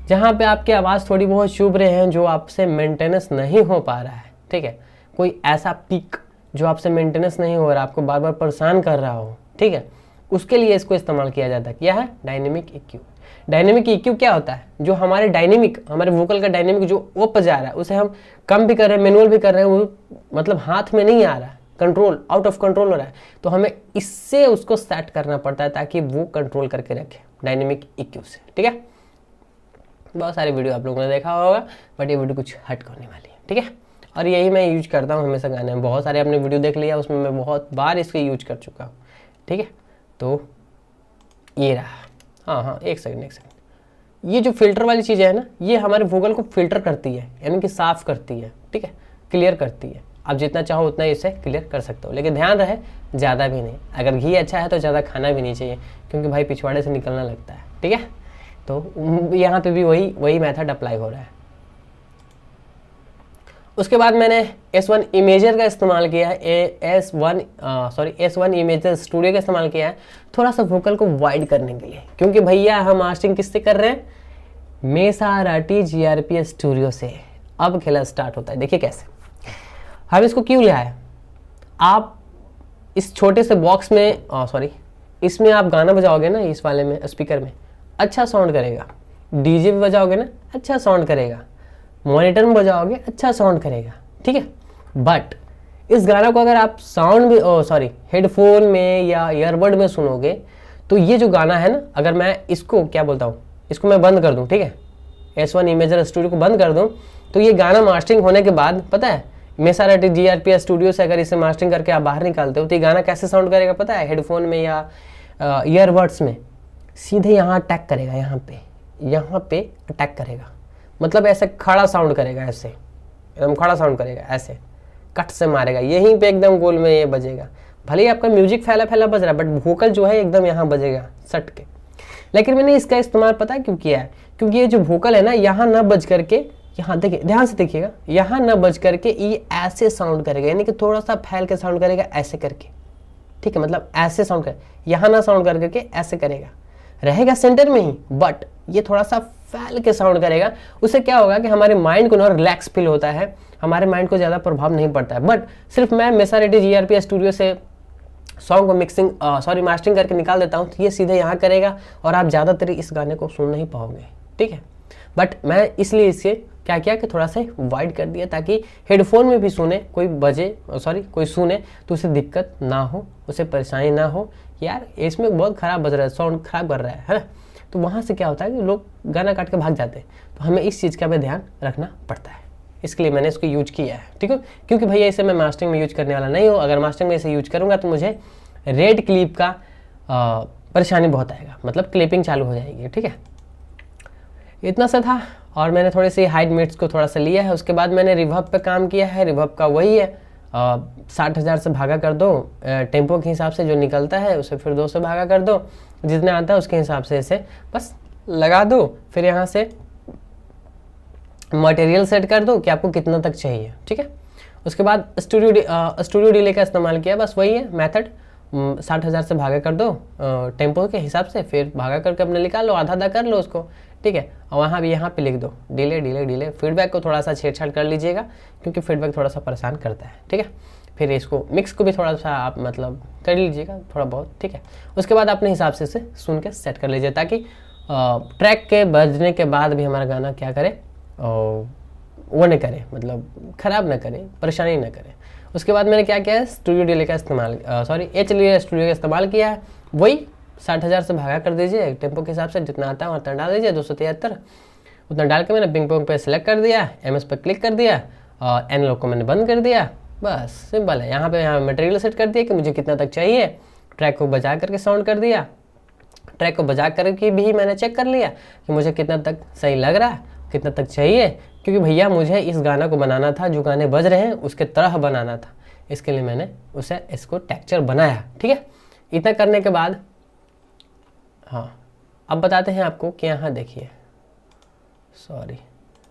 जहाँ पे आपकी आवाज़ थोड़ी बहुत चुभ रहे हैं, जो आपसे मेंटेनेंस नहीं हो पा रहा है, ठीक है, कोई ऐसा पीक जो आपसे मेंटेनेंस नहीं हो रहा, आपको बार बार परेशान कर रहा हो, ठीक है, उसके लिए इसको इस्तेमाल किया जाता है। क्या है, डायनेमिक EQ। डायनेमिक EQ क्या होता है, जो हमारे हमारे वोकल का डायनेमिक जो ऊपर जा रहा है, उसे हम कम भी कर रहे हैं, मैनुअल भी कर रहे हैं, वो मतलब हाथ में नहीं आ रहा है, कंट्रोल आउट ऑफ कंट्रोल हो रहा है, तो हमें इससे उसको सेट करना पड़ता है ताकि वो कंट्रोल करके रखे, डायनेमिक EQ से, ठीक है। बहुत सारी वीडियो आप लोगों ने देखा होगा, बट ये वीडियो कुछ हट होने वाली है, ठीक है। और यही मैं यूज करता हूँ हमेशा गाने में। बहुत सारे आपने वीडियो देख लिया, उसमें मैं बहुत बार इसको यूज कर चुका हूँ, ठीक है। तो ये रहा। हाँ, एक सेकंड। ये जो फिल्टर वाली चीज़ है ना, ये हमारे वोकल को फिल्टर करती है, यानी कि साफ करती है, ठीक है, क्लियर करती है। आप जितना चाहो उतना इसे क्लियर कर सकते हो, लेकिन ध्यान रहे ज़्यादा भी नहीं। अगर घी अच्छा है तो ज़्यादा खाना भी नहीं चाहिए, क्योंकि भाई पिछवाड़े से निकलना लगता है, ठीक है। तो यहाँ पे भी वही मेथड अप्लाई हो रहा है। उसके बाद मैंने S1 इमेजर का इस्तेमाल किया है, S1 इमेजर स्टूडियो का इस्तेमाल किया है थोड़ा सा वोकल को वाइड करने के लिए, क्योंकि भैया हम मास्टरिंग किससे कर रहे हैं, मेसाराटी GRP स्टूडियो से। अब खेला स्टार्ट होता है, देखिए कैसे। हम इसको क्यों लिया है, आप इस छोटे से बॉक्स में इसमें आप गाना बजाओगे ना, इस वाले में स्पीकर में अच्छा साउंड करेगा, डीजे पे बजाओगे ना अच्छा साउंड करेगा, मॉनिटर में बजाओगे अच्छा साउंड करेगा, ठीक है। बट इस गाना को अगर आप हेडफोन में या ईयरबड में सुनोगे, तो ये जो गाना है ना, अगर मैं इसको क्या बोलता हूँ, इसको मैं बंद कर दूँ, ठीक है, S1 इमेजर स्टूडियो को बंद कर दूँ, तो ये गाना मास्टरिंग होने के बाद पता है, मेसाराटी GRP स्टूडियो से अगर इसे मास्टरिंग करके आप बाहर निकालते हो, तो ये गाना कैसे साउंड करेगा पता है, हेडफोन में या ईयरबड्स में सीधे यहाँ अटैक करेगा, यहाँ पे अटैक करेगा, मतलब ऐसे खड़ा साउंड करेगा, ऐसे एकदम खड़ा साउंड करेगा, ऐसे कट से मारेगा, यहीं पे एकदम गोल में ये बजेगा। भले ही आपका म्यूजिक फैला बज रहा है, बट वोकल जो है एकदम यहाँ बजेगा सट के। लेकिन मैंने इसका इस्तेमाल पता है क्यों किया है, क्योंकि ये जो वोकल है ना, यहाँ न बज करके, यहाँ देखिए, ध्यान से देखिएगा, यहाँ न बज करके ये ऐसे साउंड करेगा, यानी कि थोड़ा सा फैल के साउंड करेगा ऐसे करके, ठीक है, मतलब ऐसे साउंड कर, यहाँ ना साउंड करके ऐसे करेगा, रहेगा सेंटर में ही, बट ये थोड़ा सा फैल के साउंड करेगा। उससे क्या होगा कि हमारे माइंड को ना रिलैक्स फील होता है, हमारे माइंड को ज़्यादा प्रभाव नहीं पड़ता है। बट सिर्फ मैं मेसाराटी GRP स्टूडियो से सॉन्ग को मास्टरिंग करके निकाल देता हूँ, तो ये सीधे यहाँ करेगा और आप ज़्यादातर इस गाने को सुन नहीं पाओगे, ठीक है। बट मैं इसलिए इसे क्या किया कि थोड़ा सा वाइड कर दिया, ताकि हेडफोन में भी सुने कोई सुने तो उसे दिक्कत ना हो, उसे परेशानी ना हो, यार इसमें बहुत ख़राब बज रहा है, साउंड ख़राब कर रहा है ना। तो वहाँ से क्या होता है कि लोग गाना काट के भाग जाते हैं, तो हमें इस चीज़ का भी ध्यान रखना पड़ता है। इसके लिए मैंने इसको यूज किया है, ठीक है, क्योंकि भैया इसे मैं मास्टरिंग में यूज करने वाला नहीं हूँ। अगर मास्टरिंग में इसे यूज करूँगा तो मुझे रेड क्लिप का परेशानी बहुत आएगा, मतलब क्लिपिंग चालू हो जाएगी, ठीक है। इतना सा था, और मैंने थोड़ी सी हाइट मिट्स को थोड़ा सा लिया है। उसके बाद मैंने रिवर्ब पे काम किया है। रिवर्ब का वही है 60,000 से भागा कर दो, टेम्पो के हिसाब से जो निकलता है उसे फिर 2 से भागा कर दो, जितना आता है उसके हिसाब से इसे बस लगा दो। फिर यहाँ से मटेरियल सेट कर दो कि आपको कितना तक चाहिए, ठीक है। उसके बाद स्टूडियो डिले का इस्तेमाल किया, बस वही है मेथड। 60,000 से भागा कर दो टेम्पो के हिसाब से, फिर भागा करके अपने निकाल लो, आधा आधा कर लो उसको, ठीक है। और वहाँ भी यहाँ पे लिख दो डिले। फीडबैक को थोड़ा सा छेड़छाड़ कर लीजिएगा, क्योंकि फीडबैक थोड़ा सा परेशान करता है, ठीक है। फिर इसको मिक्स को भी थोड़ा सा आप मतलब कर लीजिएगा थोड़ा बहुत, ठीक है। उसके बाद अपने हिसाब से इसे सुन के सेट कर लीजिए, ताकि ट्रैक के बजने के बाद भी हमारा गाना क्या करे, वो नहीं करे, मतलब ख़राब ना करे, परेशानी ना करे। उसके बाद मैंने क्या किया है, स्टूडियो डिले का इस्तेमाल स्टूडियो का इस्तेमाल किया है। वही 60,000 से भागा कर दीजिए, टेम्पो के हिसाब से जितना आता है उतना डाल दीजिए, 273 उतना डाल के मैंने पिंग पोंग पे सेलेक्ट कर दिया, MS पे क्लिक कर दिया, और एनालॉग को मैंने बंद कर दिया। बस सिंपल है। यहाँ मटेरियल सेट कर दिया कि मुझे कितना तक चाहिए, ट्रैक को बजा करके साउंड कर दिया, ट्रैक को बजा करके भी मैंने चेक कर लिया कि मुझे कितना तक सही लग रहा है, कितना तक चाहिए, क्योंकि भैया मुझे इस गाना को बनाना था, जो गाने बज रहे हैं उसके तरह बनाना था, इसके लिए मैंने इसको टेक्सचर बनाया, ठीक है। इतना करने के बाद हाँ, अब बताते हैं आपको कि यहाँ देखिए,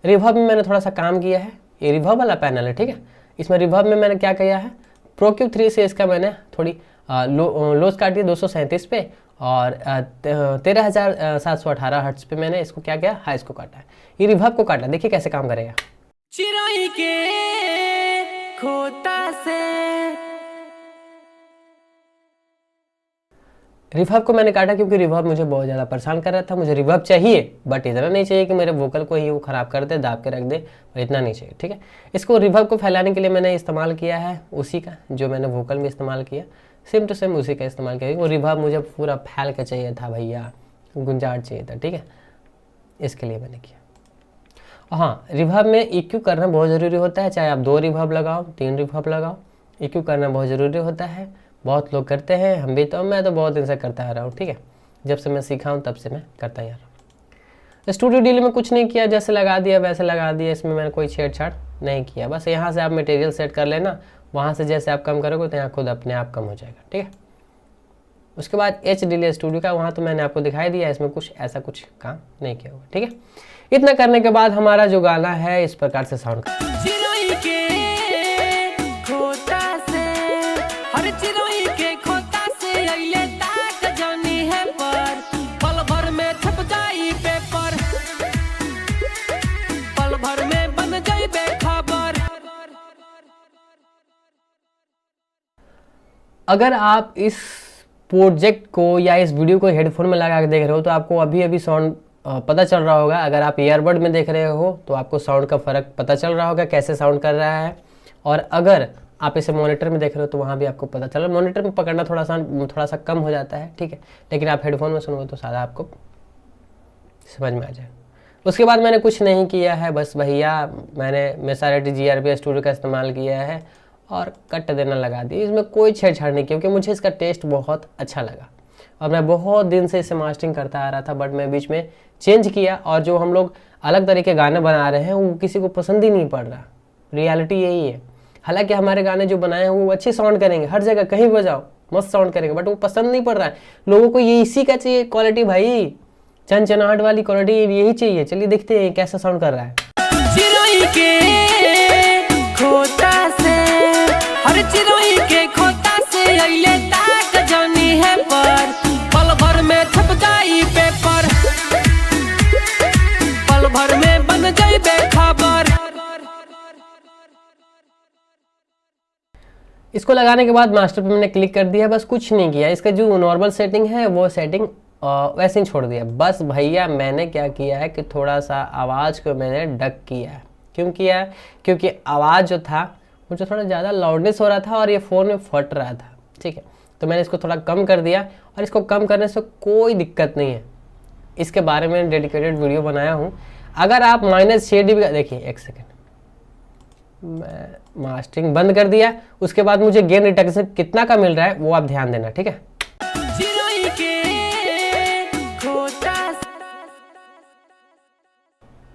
रिवर्ब में मैंने थोड़ा सा काम किया है। ये रिवर्ब वाला पैनल है, ठीक है। इसमें रिवर्ब में मैंने क्या किया है, Pro Q3 से इसका मैंने थोड़ी लोज काट दिया 237 पे, और 13,718 हर्ट्ज पे मैंने इसको क्या किया, हाई को काटा है, ये रिवर्ब को काटा। देखिए कैसे काम करेगा। चिराई के खोता से रिवर्ब को मैंने काटा, क्योंकि रिवर्ब मुझे बहुत ज़्यादा परेशान कर रहा था। मुझे रिवर्ब चाहिए, बट इतना नहीं चाहिए कि मेरे वोकल को ही वो ख़राब कर दे, दाब के रख दे, और इतना नहीं चाहिए, ठीक है। इसको रिवर्ब को फैलाने के लिए मैंने इस्तेमाल किया है उसी का जो मैंने वोकल में इस्तेमाल किया, सेम टू सेम उसी का इस्तेमाल किया। वो रिवर्ब मुझे पूरा फैल के चाहिए था भैया, गुंजाट चाहिए था, ठीक है, इसके लिए मैंने किया। हाँ, रिवर्ब में EQ करना बहुत ज़रूरी होता है, चाहे आप 2 रिवर्ब लगाओ 3 रिवर्ब लगाओ, EQ करना बहुत ज़रूरी होता है। बहुत लोग करते हैं, हम भी, तो मैं तो बहुत दिन से करता आ रहा हूँ, ठीक है। जब से मैं सीखा हूँ तब से मैं करता ही आ रहा हूँ। स्टूडियो डील में कुछ नहीं किया, जैसे लगा दिया वैसे लगा दिया, इसमें मैंने कोई छेड़छाड़ नहीं किया। बस यहाँ से आप मटेरियल सेट कर लेना, वहाँ से जैसे आप कम करोगे तो यहाँ खुद अपने आप कम हो जाएगा, ठीक है। उसके बाद HD स्टूडियो का, वहाँ तो मैंने आपको दिखाई दिया, इसमें कुछ ऐसा कुछ काम नहीं किया होगा, ठीक है। इतना करने के बाद हमारा जो गाना है इस प्रकार से साउंड चिरोई के खोता से, हर चिरोई के खोता से अइले ताक जानी है पर, पल भर में छप जाई पेपर, पल भर में बन जाई बेखबर। अगर आप इस प्रोजेक्ट को या इस वीडियो को हेडफोन में लगा के देख रहे हो तो आपको अभी अभी साउंड पता चल रहा होगा। अगर आप ईयरबड में देख रहे हो तो आपको साउंड का फ़र्क पता चल रहा होगा, कैसे साउंड कर रहा है। और अगर आप इसे मॉनिटर में देख रहे हो तो वहाँ भी आपको पता चल रहा है। मॉनिटर में पकड़ना थोड़ा सा कम हो जाता है, ठीक है, लेकिन आप हेडफोन में सुनोगे तो सारा आपको समझ में आ जाएगा। उसके बाद मैंने कुछ नहीं किया है, बस भैया मैंने मेसारेटी GRP स्टूडियो का इस्तेमाल किया है और कट देना लगा दी। इसमें कोई छेड़छाड़ नहीं, क्योंकि मुझे इसका टेस्ट बहुत अच्छा लगा और मैं बहुत दिन से इसे मास्टरिंग करता आ रहा था, बट मैं बीच में चेंज किया। और जो हम लोग अलग तरीके गाने बना रहे हैं वो किसी को पसंद ही नहीं पड़ रहा, रियलिटी यही है। हालांकि हमारे गाने जो बनाए हैं वो अच्छे साउंड करेंगे, हर जगह कहीं बजाओ मस्त साउंड करेंगे, बट वो पसंद नहीं पड़ रहा है लोगों को। ये इसी का चाहिए क्वालिटी भाई, चनचनाहट वाली क्वालिटी यही चाहिए। चलिए देखते हैं कैसा साउंड कर रहा है। चिरोई के खोता से, हर चिरोई के खोता से अइले ताक जानी है पर, पल भर में छप जाई पेपर, पल भर में बन जाई बेखबर। इसको लगाने के बाद मास्टर पे मैंने क्लिक कर दिया, बस कुछ नहीं किया। इसका जो नॉर्मल सेटिंग है वो सेटिंग वैसे ही छोड़ दिया। बस भैया मैंने क्या किया है कि थोड़ा सा आवाज़ को मैंने डक किया है। क्यों किया है? क्योंकि आवाज़ जो था मुझे थोड़ा ज़्यादा लाउडनेस हो रहा था और ये फ़ोन में फट रहा था, ठीक है। तो मैंने इसको थोड़ा कम कर दिया और इसको कम करने से कोई दिक्कत नहीं है। इसके बारे में डेडिकेटेड वीडियो बनाया हूँ। अगर आप -6 dB का, देखिए एक सेकेंड, मैं मास्टरिंग बंद कर दिया। उसके बाद मुझे गेन रिडक्शन कितना का मिल रहा है वो आप ध्यान देना, ठीक है। चिरोई के खोता से,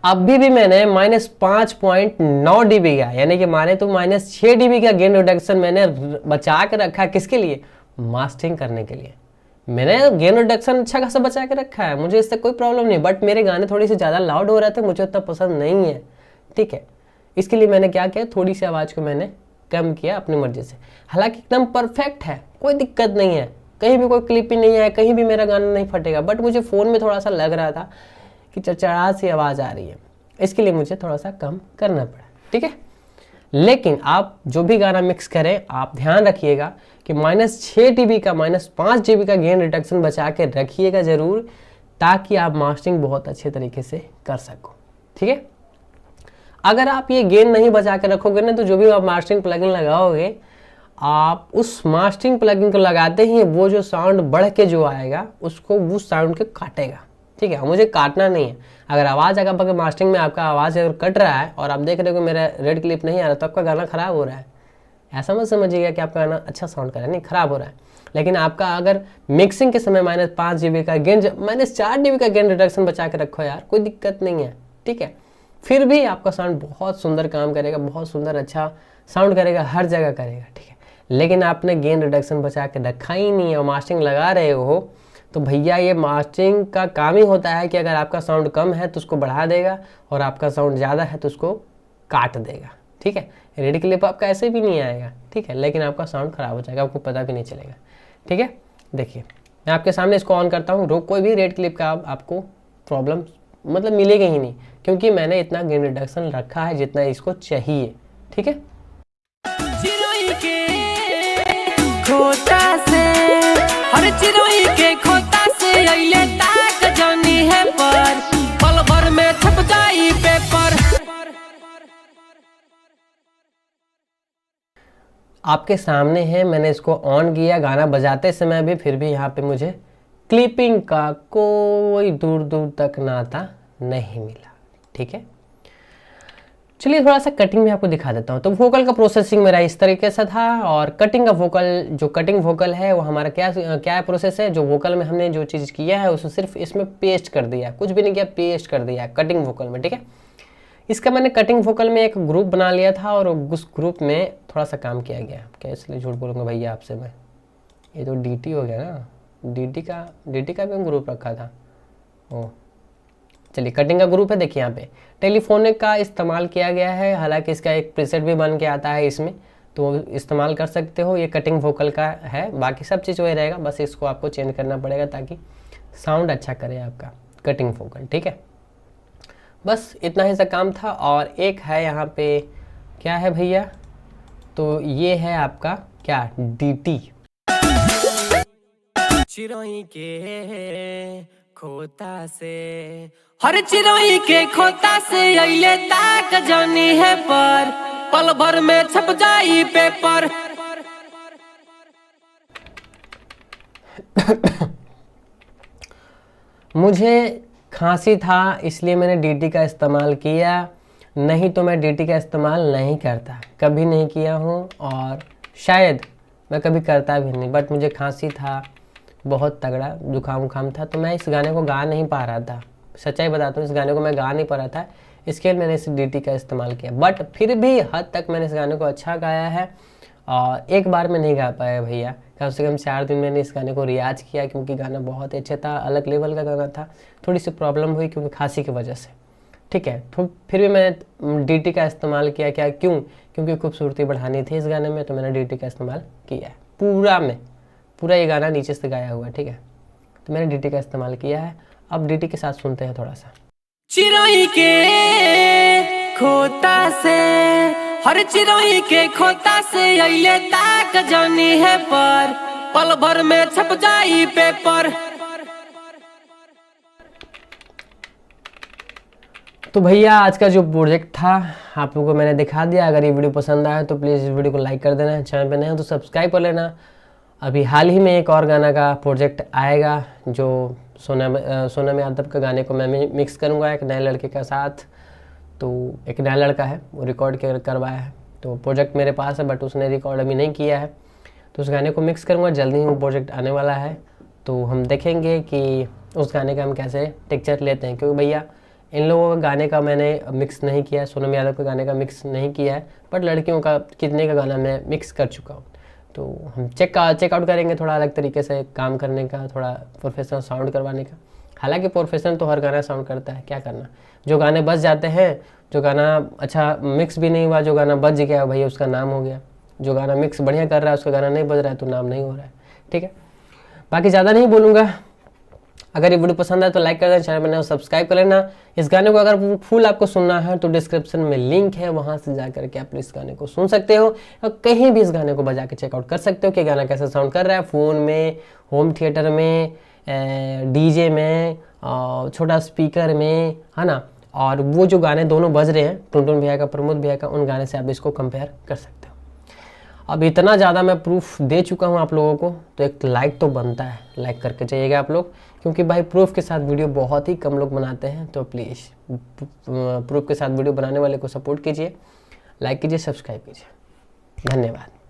अभी भी मैंने -5.9 dB का, यानी कि माने तो -6 dB का गेन रिडक्शन मैंने बचा के रखा है। किसके लिए? मास्टरिंग करने के लिए। मैंने गेन रिडक्शन अच्छा खासा बचा के रखा है, मुझे इससे कोई प्रॉब्लम नहीं। बट मेरे गाने थोड़ी सी ज़्यादा लाउड हो रहे थे, मुझे उतना पसंद नहीं है, ठीक है। इसके लिए मैंने क्या किया, थोड़ी सी आवाज़ को मैंने कम किया अपनी मर्जी से। हालांकि एकदम परफेक्ट है, कोई दिक्कत नहीं है, कहीं भी कोई क्लिप ही नहीं है, कहीं भी मेरा गाना नहीं फटेगा। बट मुझे फ़ोन में थोड़ा सा लग रहा था कि चरचरा सी आवाज़ आ रही है, इसके लिए मुझे थोड़ा सा कम करना पड़ा, ठीक है। लेकिन आप जो भी गाना मिक्स करें आप ध्यान रखिएगा कि -6 dB का -5 dB का गेन रिडक्शन बचा के रखिएगा ज़रूर, ताकि आप मास्टरिंग बहुत अच्छे तरीके से कर सको, ठीक है। अगर आप ये गेन नहीं बचा के रखोगे ना तो जो भी आप मास्टरिंग प्लगइन लगाओगे, आप उस मास्टरिंग प्लगइन को लगाते ही वो जो साउंड बढ़ के जो आएगा उसको उस साउंड के काटेगा, ठीक है। मुझे काटना नहीं है। अगर आवाज़ अगर मास्टरिंग में आपका आवाज़ अगर कट रहा है और आप देख रहे हो कि मेरा रेड क्लिप नहीं आ रहा तो आपका गाना ख़राब हो रहा है। ऐसा मत समझिएगा कि आपका गाना अच्छा साउंड कर रहा है, नहीं, ख़राब हो रहा है। लेकिन आपका अगर मिक्सिंग के समय -5 dB का गेन, -4 dB का गेन रिडक्शन बचा के रखो यार, कोई दिक्कत नहीं है, ठीक है। फिर भी आपका साउंड बहुत सुंदर काम करेगा, बहुत सुंदर अच्छा साउंड करेगा, हर जगह करेगा, ठीक है। लेकिन आपने गेन रिडक्शन बचा के रखा ही नहीं है और मास्टरिंग लगा रहे हो, तो भैया ये मास्टरिंग का काम ही होता है कि अगर आपका साउंड कम है तो उसको बढ़ा देगा और आपका साउंड ज़्यादा है तो उसको काट देगा, ठीक है। रेड क्लिप आपका ऐसे भी नहीं आएगा, ठीक है, लेकिन आपका साउंड ख़राब हो जाएगा, आपको पता भी नहीं चलेगा, ठीक है। देखिए मैं आपके सामने इसको ऑन करता हूँ, कोई भी रेड क्लिप का आपको प्रॉब्लम मतलब मिलेगा ही नहीं, क्योंकि मैंने इतना गेन रिडक्शन रखा है जितना इसको चाहिए, ठीक है। चिरोई के खोता से, हर चिरोई के खोता से अइले ताक जानी है पर, पल भर में छप जाई पेपर। आपके सामने है, मैंने इसको ऑन किया गाना बजाते समय भी, फिर भी यहाँ पे मुझे क्लिपिंग का कोई दूर दूर तक नाता नहीं मिला, ठीक है। चलिए थोड़ा सा कटिंग में आपको दिखा देता हूँ। तो वोकल का प्रोसेसिंग मेरा इस तरीके से था, और कटिंग का वोकल, जो कटिंग वोकल है वो हमारा क्या प्रोसेस है, जो वोकल में हमने जो चीज़ किया है उसको सिर्फ इसमें पेस्ट कर दिया, कुछ भी नहीं किया, पेस्ट कर दिया कटिंग वोकल में, ठीक है। इसका मैंने कटिंग वोकल में एक ग्रुप बना लिया था, और उस ग्रुप में थोड़ा सा काम किया गया। क्या इसलिए झूठ बोलूँगा भैया आपसे मैं, ये तो DT हो गया ना, DT का भी ग्रुप रखा था। ओ चलिए, कटिंग का ग्रुप है, देखिए यहाँ पे टेलीफोनिक का इस्तेमाल किया गया है, हालांकि इसका एक प्रीसेट भी बन के आता है इसमें, तो इस्तेमाल कर सकते हो। ये कटिंग वोकल का है, बाकी सब चीज़ वही रहेगा, बस इसको आपको चेंज करना पड़ेगा ताकि साउंड अच्छा करे आपका कटिंग वोकल, ठीक है। बस इतना ही सा काम था। और एक है यहाँ पे, क्या है भैया, तो ये है आपका क्या, DT। चिरोई के खोता से, हर चिरोई के खोता से अइले ताक जानी है पर, पल भर में छप जाई पेपर। मुझे खांसी था इसलिए मैंने DT का इस्तेमाल किया, नहीं तो मैं DT का इस्तेमाल नहीं करता, कभी नहीं किया हूँ, और शायद मैं कभी करता भी नहीं। बट मुझे खांसी था, बहुत तगड़ा जुकाम था, तो मैं इस गाने को गा नहीं पा रहा था, सच्चाई बताता हूँ, इस गाने को मैं गा नहीं पा रहा था, इसके लिए मैंने इस DT का इस्तेमाल किया। बट फिर भी हद तक मैंने इस गाने को अच्छा गाया है, और एक बार में नहीं गा पाया भैया, कम से कम 4 दिन मैंने इस गाने को रियाज किया, क्योंकि गाना बहुत अच्छा था, अलग लेवल का गाना था। थोड़ी सी प्रॉब्लम हुई क्योंकि खांसी की वजह से, ठीक है, तो फिर भी मैंने DT का इस्तेमाल किया। क्योंकि खूबसूरती बढ़ानी थी इस गाने में, तो मैंने DT का इस्तेमाल किया है। पूरा ये गाना नीचे से गाया हुआ, ठीक है, तो मैंने DT का इस्तेमाल किया है। अब DT के साथ सुनते हैं थोड़ा सा। चिरोई के खोता से, हर चिरोई के खोता से अइले ताक जानी है पर, पल भर में छप जाई पेपर। तो भैया आज का जो प्रोजेक्ट था आप लोगों को मैंने दिखा दिया। अगर ये वीडियो पसंद आया तो प्लीज़ इस वीडियो को लाइक कर देना, चैनल पे नए हो तो सब्सक्राइब कर लेना। अभी हाल ही में एक और गाना का प्रोजेक्ट आएगा, जो सोनम यादव का गाने को मैं मिक्स करूँगा एक नए लड़के के साथ। तो एक नया लड़का है, वो रिकॉर्ड करवाया है, तो प्रोजेक्ट मेरे पास है, बट उसने रिकॉर्ड अभी नहीं किया है, तो उस गाने को मिक्स करूँगा, जल्दी ही वो प्रोजेक्ट आने वाला है। तो हम देखेंगे कि उस गाने का हम कैसे टेक्चर लेते हैं, क्योंकि भैया इन लोगों का गाने का मैंने मिक्स नहीं किया है, सोनम यादव के गाने का मिक्स नहीं किया है, बट लड़कियों का कितने का गाना मैं मिक्स कर चुका हूँ। तो हम चेकआउट करेंगे थोड़ा अलग तरीके से काम करने का, थोड़ा प्रोफेशनल साउंड करवाने का। हालांकि प्रोफेशनल तो हर गाना साउंड करता है, क्या करना, जो गाने बच जाते हैं, जो गाना अच्छा मिक्स भी नहीं हुआ, जो गाना बच गया भैया उसका नाम हो गया, जो गाना मिक्स बढ़िया कर रहा है उसका गाना नहीं बज रहा है तो नाम नहीं हो रहा है, ठीक है। बाकी ज़्यादा नहीं बोलूँगा, अगर ये वीडियो पसंद आए तो लाइक कर देना, चैनल पर सब्सक्राइब कर लेना। इस गाने को अगर फुल आपको सुनना है तो डिस्क्रिप्शन में लिंक है, वहाँ से जा करके आप इस गाने को सुन सकते हो, और कहीं भी इस गाने को बजा के चेकआउट कर सकते हो कि गाना कैसा साउंड कर रहा है, फ़ोन में, होम थिएटर में, DJ में, छोटा स्पीकर में, है ना। और वो जो गाने दोनों बज रहे हैं टुनटुन भैया का, प्रमोद भैया का, उन गाने से आप इसको कंपेयर कर सकते हो। अब इतना ज़्यादा मैं प्रूफ दे चुका हूँ आप लोगों को, तो एक लाइक तो बनता है, लाइक करके जाइएगा आप लोग, क्योंकि भाई प्रूफ के साथ वीडियो बहुत ही कम लोग बनाते हैं। तो प्लीज़ प्रूफ के साथ वीडियो बनाने वाले को सपोर्ट कीजिए, लाइक कीजिए, सब्सक्राइब कीजिए। धन्यवाद।